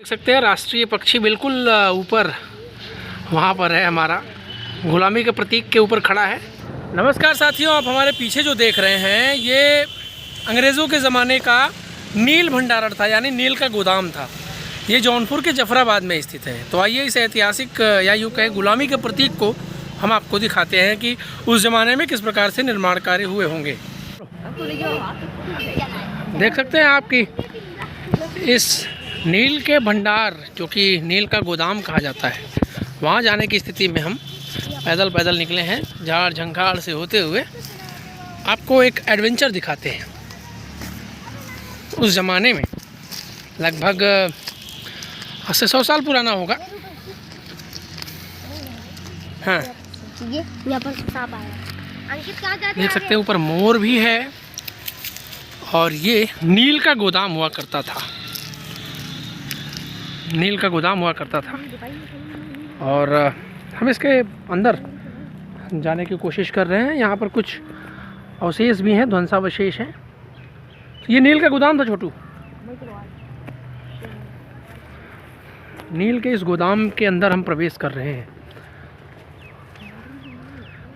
देख सकते हैं राष्ट्रीय पक्षी बिल्कुल ऊपर वहाँ पर है, हमारा गुलामी के प्रतीक के ऊपर खड़ा है। नमस्कार साथियों, आप हमारे पीछे जो देख रहे हैं ये अंग्रेज़ों के ज़माने का नील भंडारण था, यानी नील का गोदाम था। ये जौनपुर के जफराबाद में स्थित है। तो आइए इस ऐतिहासिक या यूँ कहें गुलामी के प्रतीक को हम आपको दिखाते हैं कि उस ज़माने में किस प्रकार से निर्माण कार्य हुए होंगे। देख सकते हैं आपकी इस नील के भंडार, जो कि नील का गोदाम कहा जाता है, वहाँ जाने की स्थिति में हम पैदल निकले हैं। झाड़ झंखाड़ से होते हुए आपको एक एडवेंचर दिखाते हैं। उस ज़माने में लगभग 100 साल पुराना होगा। हाँ, यहाँ पर सांप आया। अंकित कहाँ जाते हैं? देख सकते हैं ऊपर मोर भी है और ये नील का गोदाम हुआ करता था। नील का गोदाम हुआ करता था और हम इसके अंदर जाने की कोशिश कर रहे हैं। यहाँ पर कुछ अवशेष भी हैं, ध्वंसावशेष हैं। ये नील का गोदाम था छोटू। नील के इस गोदाम के अंदर हम प्रवेश कर रहे हैं।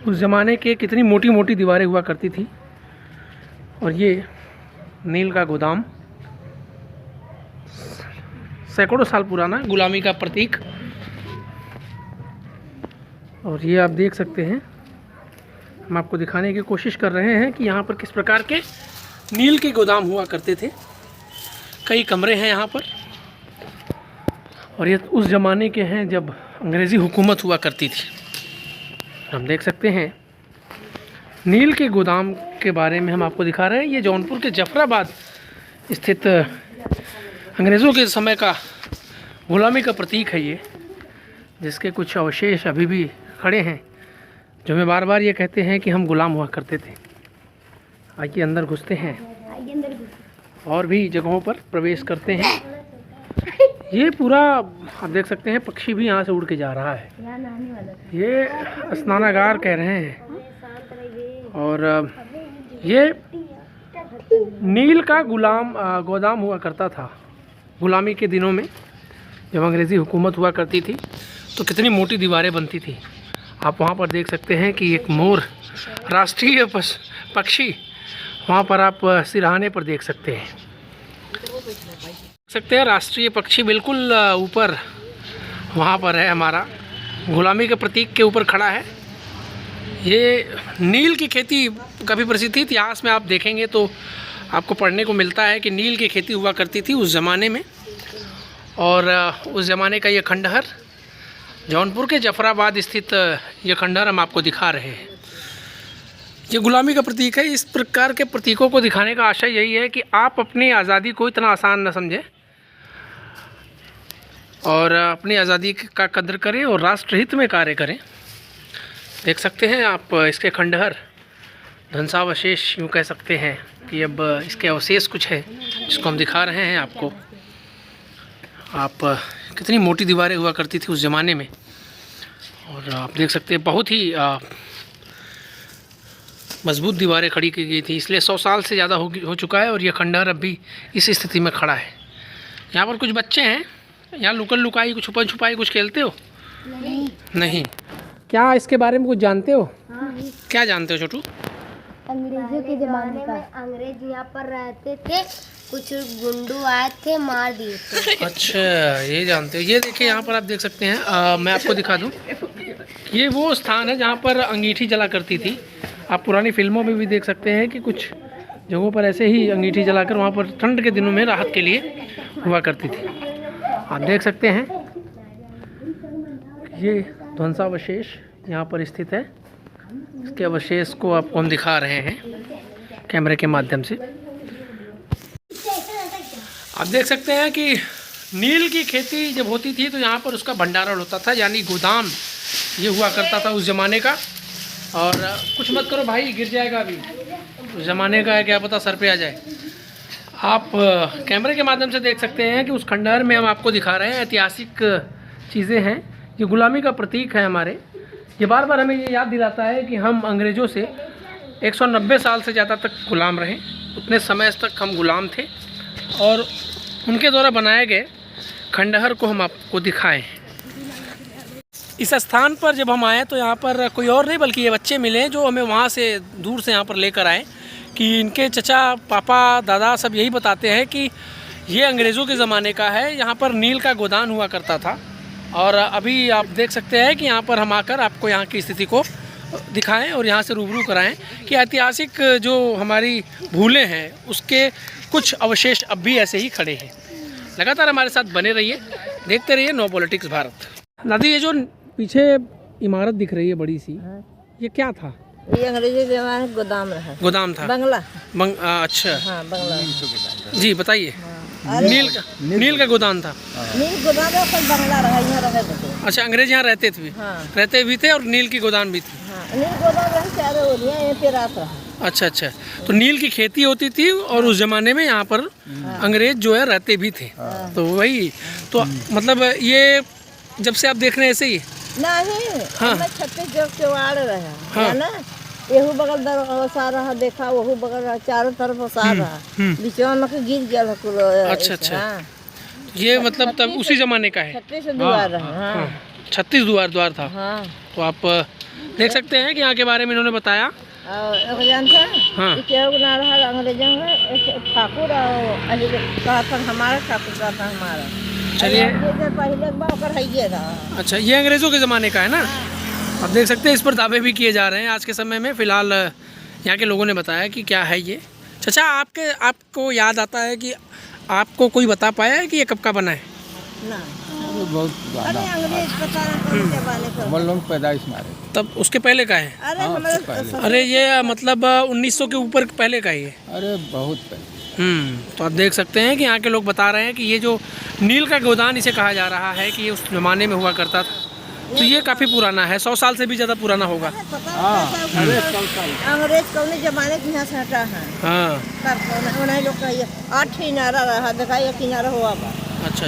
उस ज़माने के कितनी मोटी मोटी दीवारें हुआ करती थी और ये नील का गोदाम सैकड़ों साल पुराना गुलामी का प्रतीक। और ये आप देख सकते हैं, हम आपको दिखाने की कोशिश कर रहे हैं कि यहाँ पर किस प्रकार के नील के गोदाम हुआ करते थे। कई कमरे हैं यहाँ पर और ये उस ज़माने के हैं जब अंग्रेज़ी हुकूमत हुआ करती थी। हम देख सकते हैं नील के गोदाम के बारे में हम आपको दिखा रहे हैं। ये जौनपुर के जफराबाद स्थित अंग्रेज़ों के समय का गुलामी का प्रतीक है ये, जिसके कुछ अवशेष अभी भी खड़े हैं, जो हमें बार बार ये कहते हैं कि हम गुलाम हुआ करते थे। आइए अंदर घुसते हैं और भी जगहों पर प्रवेश करते हैं। ये पूरा आप देख सकते हैं, पक्षी भी यहाँ से उड़ के जा रहा है। ये स्नानागार कह रहे हैं और ये नील का गोदाम हुआ करता था गुलामी के दिनों में। जब अंग्रेज़ी हुकूमत हुआ करती थी तो कितनी मोटी दीवारें बनती थी। आप वहाँ पर देख सकते हैं कि एक मोर, राष्ट्रीय पक्षी, वहाँ पर आप सिरहाने पर देख सकते हैं। राष्ट्रीय पक्षी बिल्कुल ऊपर वहाँ पर है, हमारा गुलामी के प्रतीक के ऊपर खड़ा है। ये नील की खेती कभी प्रसिद्ध थी। इतिहास में आप देखेंगे तो आपको पढ़ने को मिलता है कि नील की खेती हुआ करती थी उस ज़माने में। और उस ज़माने का ये खंडहर, जौनपुर के जफराबाद स्थित ये खंडहर हम आपको दिखा रहे हैं। ये गुलामी का प्रतीक है। इस प्रकार के प्रतीकों को दिखाने का आशय यही है कि आप अपनी आज़ादी को इतना आसान न समझें और अपनी आज़ादी का कद्र करें और राष्ट्रहित में कार्य करें। देख सकते हैं आप इसके खंडहर, ध्वंसावशेष यूँ कह सकते हैं कि अब इसके अवशेष कुछ है जिसको हम दिखा रहे हैं आपको। आप कितनी मोटी दीवारें हुआ करती थी उस ज़माने में और आप देख सकते हैं बहुत ही मजबूत दीवारें खड़ी की गई थी। इसलिए 100 साल से ज़्यादा हो चुका है और ये खंडहर अब भी इस स्थिति में खड़ा है। यहाँ पर कुछ बच्चे हैं, यहाँ लुकन लुकाई, कुछ छुपन छुपाई कुछ खेलते हो? नहीं। क्या इसके बारे में कुछ जानते हो? क्या जानते हो छोटू? अंग्रेजों के ज़माने में अंग्रेज यहाँ पर रहते थे, कुछ गुंडू आए थे, मार दिए थे। अच्छा, ये जानते हो। ये देखिए यहाँ पर आप देख सकते हैं, मैं आपको दिखा दूँ, ये वो स्थान है जहाँ पर अंगीठी जला करती थी। आप पुरानी फिल्मों में भी देख सकते हैं कि कुछ जगहों पर ऐसे ही अंगीठी जलाकर वहाँ पर ठंड के दिनों में राहत के लिए हुआ करती थी। आप देख सकते हैं ये ध्वंसावशेष यहाँ पर स्थित है। इसके अवशेष को आपको हम दिखा रहे हैं कैमरे के माध्यम से। आप देख सकते हैं कि नील की खेती जब होती थी तो यहाँ पर उसका भंडारण होता था, यानी गोदाम ये हुआ करता था उस ज़माने का। और कुछ मत करो भाई, गिर जाएगा अभी। उस ज़माने का है, क्या पता सर पे आ जाए। आप कैमरे के माध्यम से देख सकते हैं कि उस खंडहर में हम आपको दिखा रहे हैं ऐतिहासिक चीज़ें हैं। ये गुलामी का प्रतीक है हमारे। ये बार बार हमें ये याद दिलाता है कि हम अंग्रेज़ों से 190 साल से ज़्यादा तक गुलाम रहे। उतने समय तक हम गुलाम थे और उनके द्वारा बनाए गए खंडहर को हम आपको दिखाएं। इस स्थान पर जब हम आए तो यहाँ पर कोई और नहीं बल्कि ये बच्चे मिले जो हमें वहाँ से दूर से यहाँ पर लेकर आए कि इनके चचा पापा दादा सब यही बताते हैं कि ये अंग्रेज़ों के ज़माने का है। यहाँ पर नील का गोदान हुआ करता था और अभी आप देख सकते हैं कि यहाँ पर हम आकर आपको यहाँ की स्थिति को दिखाएं और यहाँ से रूबरू कराएं कि ऐतिहासिक जो हमारी भूलें हैं उसके कुछ अवशेष अब भी ऐसे ही खड़े हैं। लगातार हमारे साथ बने रहिए, देखते रहिए नो पॉलिटिक्स भारत। दादी ये जो पीछे इमारत दिख रही है बड़ी सी, ये क्या था? ये अंग्रेजी जमाने गोदाम रहा। गोदाम था, बंगला। अच्छा हाँ, बंगला। जी बताइए। नील का गोदाम था। नील गोदाम में कोई बंगला रहा, यहाँ रहे थे। अच्छा, अंग्रेज यहाँ रहते थे, रहते भी थे और नील की गोदाम भी थी। नील गोदाम रहा, चारों ओरियां यहीं पे रात रहा। अच्छा, तो नील की खेती होती थी और उस जमाने में यहाँ पर अंग्रेज जो है रहते भी थे। तो वही तो मतलब ये जब से आप देख रहे हैं ऐसे ही नहीं। हाँ, 36 जो चौवाड़ रहा है ना, एहू बगल दरवाजा रहा, देखा वहू बगल रहा, चारों तरफ ओसार रहा, बीचवा में के गिर गया कुल। अच्छा, ये मतलब तब उसी जमाने का है। 36 द्वार रहा। 36 द्वार था। तो आप देख सकते हैं कि यहाँ के बारे में इन्होंने बताया। जानते हैं क्या गुना रहा अंग्रेजों में, ठाकुर कहा था हमारा, ठाकुर कहा था हमारा। चलिए, पहले बार है था। अच्छा, ये अंग्रेज़ों के ज़माने का है ना। आप देख सकते हैं इस पर दावे भी किए जा रहे हैं आज के समय में। फ़िलहाल यहाँ के लोगों ने बताया कि क्या है ये। चाचा आपको याद आता है कि आपको कोई बता पाया है कि ये कब का बना है? ना, बहुत अंग्रेज पता नहीं, पैदाइश मारे तब उसके पहले का है। अरे ये मतलब 1900 के ऊपर पहले का ही है। अरे बहुत पहले। तो आप देख सकते हैं कि यहाँ के लोग बता रहे हैं कि ये जो नील का गोदान इसे कहा जा रहा है कि ये उस ज़माने में हुआ करता था। तो ये काफ़ी पुराना है, 100 साल से भी ज़्यादा पुराना होगा। अंग्रेज कौन जमाने के यहाँ से हटा है। हाँ, उन्हें लोग 8 किनारा रहा, देखा ये किनारा हुआ। अच्छा।